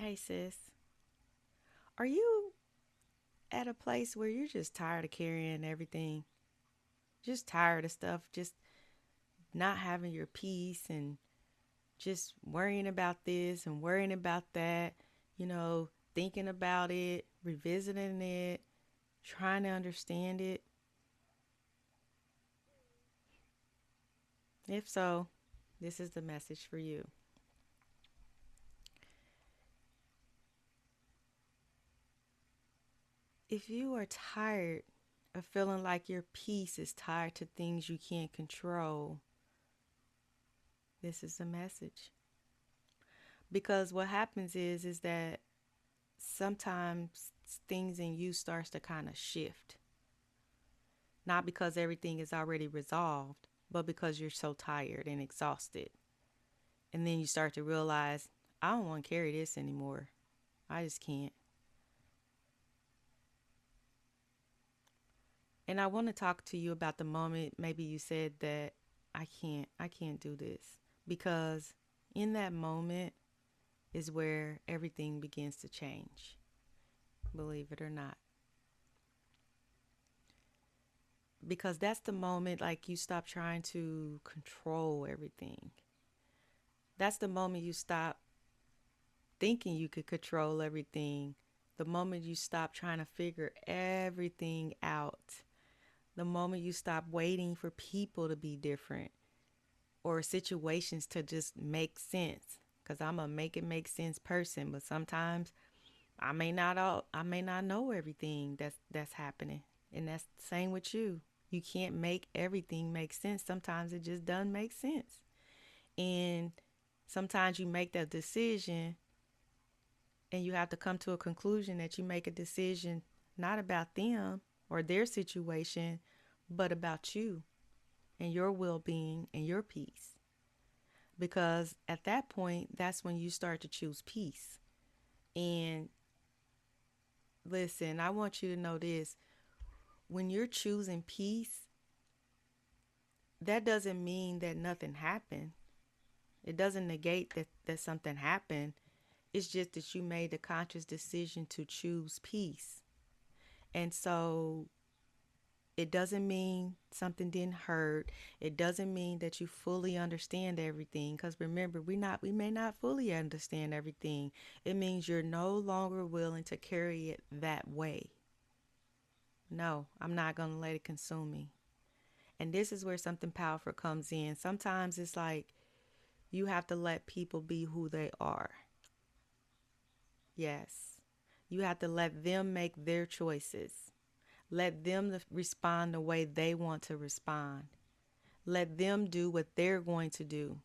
Hey, sis, are you at a place where you're just tired of carrying everything? Just tired of stuff, just not having your peace and just worrying about this and worrying about that, thinking about it, revisiting it, trying to understand it? If so, this is the message for you. If you are tired of feeling like your peace is tied to things you can't control, this is the message. Because what happens is that sometimes things in you starts to kind of shift, not because everything is already resolved, but because you're so tired and exhausted. And then you start to realize, I don't want to carry this anymore. I just can't. And I want to talk to you about the moment maybe you said that I can't do this, because in that moment is where everything begins to change, believe it or not. Because that's the moment like you stop trying to control everything. That's the moment you stop thinking you could control everything. The moment you stop trying to figure everything out. The moment you stop waiting for people to be different or situations to just make sense. Because I'm a make it make sense person, but sometimes I may not know everything that's happening. And that's the same with you. You can't make everything make sense. Sometimes it just doesn't make sense. And sometimes you make that decision and you have to come to a conclusion that you make a decision not about them or their situation, but about you and your well being and your peace. Because at that point, that's when you start to choose peace. And listen, I want you to know this: when you're choosing peace, that doesn't mean that nothing happened. It doesn't negate that something happened. It's just that you made the conscious decision to choose peace. And so it doesn't mean something didn't hurt. It doesn't mean that you fully understand everything. Because remember, we may not fully understand everything. It means you're no longer willing to carry it that way. No, I'm not going to let it consume me. And this is where something powerful comes in. Sometimes it's like you have to let people be who they are. Yes. You have to let them make their choices. Let them respond the way they want to respond. Let them do what they're going to do.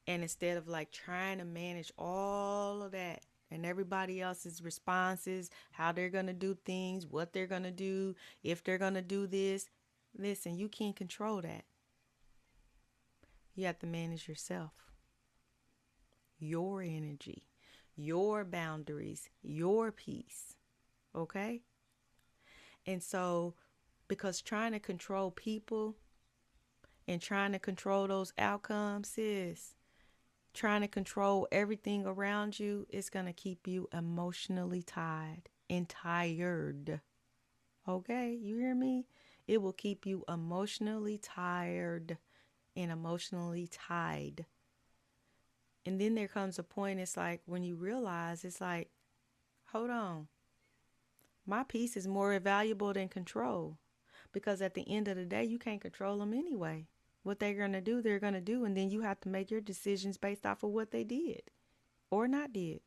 And instead of like trying to manage all of that and everybody else's responses, how they're going to do things, what they're going to do, if they're going to do this, listen, you can't control that. You have to manage yourself, your energy, your boundaries, your peace. Okay? And so, because trying to control people and trying to control those outcomes is trying to control everything around you is going to keep you emotionally tied and tired. Okay? You hear me? It will keep you emotionally tired and emotionally tied. And then there comes a point, it's like when you realize, it's like, hold on, my peace is more valuable than control. Because at the end of the day, you can't control them anyway. What they're going to do, they're going to do. And then you have to make your decisions based off of what they did or not did.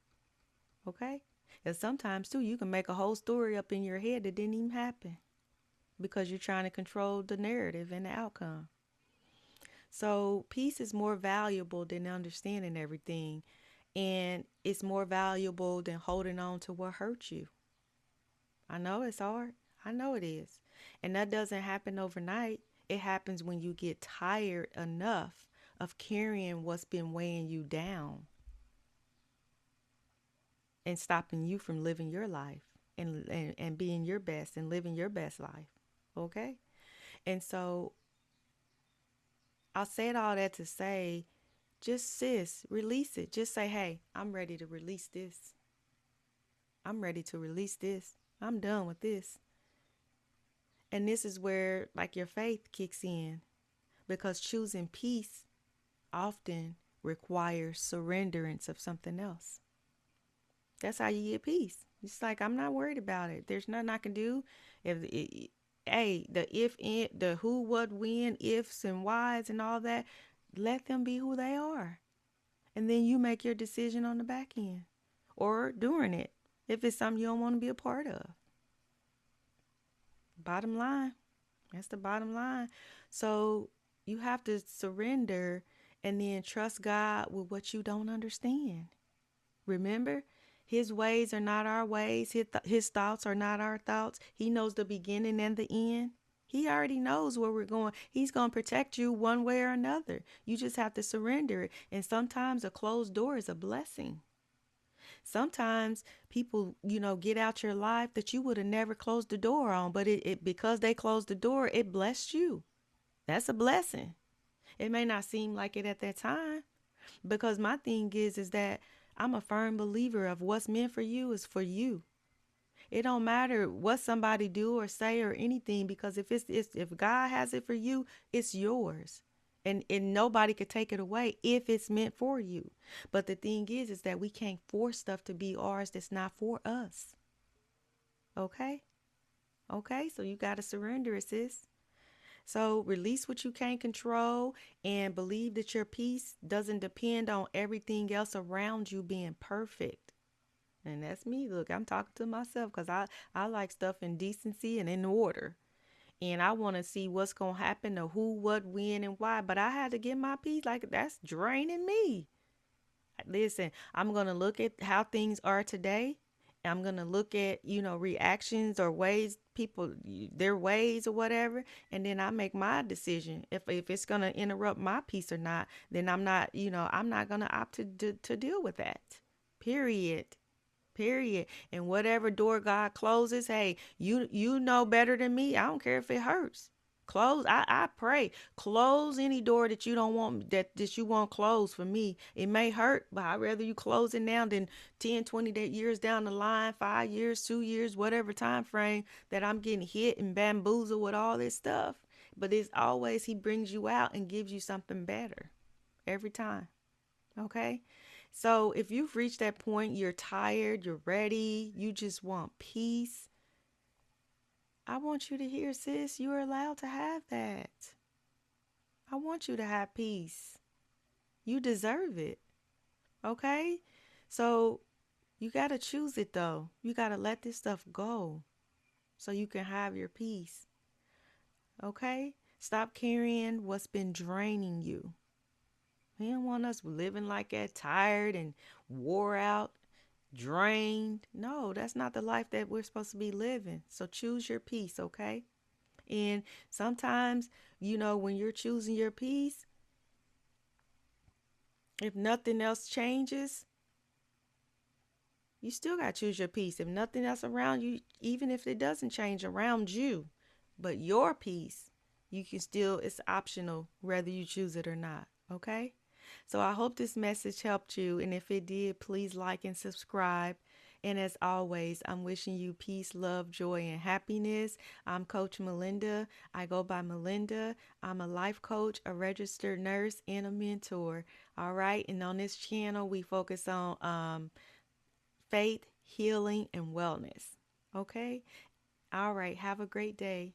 Okay? And sometimes, too, you can make a whole story up in your head that didn't even happen because you're trying to control the narrative and the outcome. So, peace is more valuable than understanding everything. And it's more valuable than holding on to what hurt you. I know it's hard. I know it is. And that doesn't happen overnight. It happens when you get tired enough of carrying what's been weighing you down and stopping you from living your life and being your best and living your best life. Okay? And so I'll say it all that to say, just sis, release it. Just say, hey, I'm ready to release this. I'm ready to release this. I'm done with this. And this is where like your faith kicks in, because choosing peace often requires surrenderance of something else. That's how you get peace. It's like, I'm not worried about it. There's nothing I can do. If it, hey, the if, in, the who, what, when, ifs, and whys, and all that, let them be who they are, and then you make your decision on the back end or during it if it's something you don't want to be a part of. Bottom line, that's the bottom line. So you have to surrender and then trust God with what you don't understand. Remember, his ways are not our ways. His thoughts are not our thoughts. He knows the beginning and the end. He already knows where we're going. He's going to protect you one way or another. You just have to surrender it. And sometimes a closed door is a blessing. Sometimes people, get out your life that you would have never closed the door on, but it because they closed the door, it blessed you. That's a blessing. It may not seem like it at that time, because my thing is that I'm a firm believer of what's meant for you is for you. It don't matter what somebody do or say or anything, because if God has it for you, it's yours. And nobody could take it away if it's meant for you. But the thing is that we can't force stuff to be ours that's not for us. Okay? Okay, so you got to surrender it, sis. So release what you can't control and believe that your peace doesn't depend on everything else around you being perfect. And that's me. Look, I'm talking to myself because I like stuff in decency and in order. And I want to see what's going to happen, or who, what, when, and why. But I had to get my peace. Like, that's draining me. Listen, I'm going to look at how things are today. I'm going to look at, reactions or ways people, their ways or whatever. And then I make my decision. If it's going to interrupt my peace or not, then I'm not going to opt to deal with that. Period. Period. And whatever door God closes, hey, you know better than me. I don't care if it hurts. Close. I pray. Close any door that you don't want, that you want closed for me. It may hurt, but I'd rather you close it now than 10, 20 years down the line, 5 years, 2 years, whatever time frame that I'm getting hit and bamboozled with all this stuff. But it's always he brings you out and gives you something better every time. Okay? So if you've reached that point, you're tired, you're ready, you just want peace, I want you to hear, sis, you're allowed to have that. I want you to have peace. You deserve it. Okay? So you got to choose it though. You got to let this stuff go so you can have your peace. Okay? Stop carrying what's been draining you. He don't want us living like that, tired and wore out, drained. No, that's not the life that we're supposed to be living. So choose your peace, okay? And sometimes, when you're choosing your peace, if nothing else changes, you still got to choose your peace. If nothing else around you, even if it doesn't change around you, but your peace, you can still, it's optional whether you choose it or not, okay? So I hope this message helped you. And if it did, please like and subscribe. And as always, I'm wishing you peace, love, joy, and happiness. I'm Coach Melinda. I go by Melinda. I'm a life coach, a registered nurse, and a mentor. All right. And on this channel, we focus on faith, healing, and wellness. Okay. All right. Have a great day.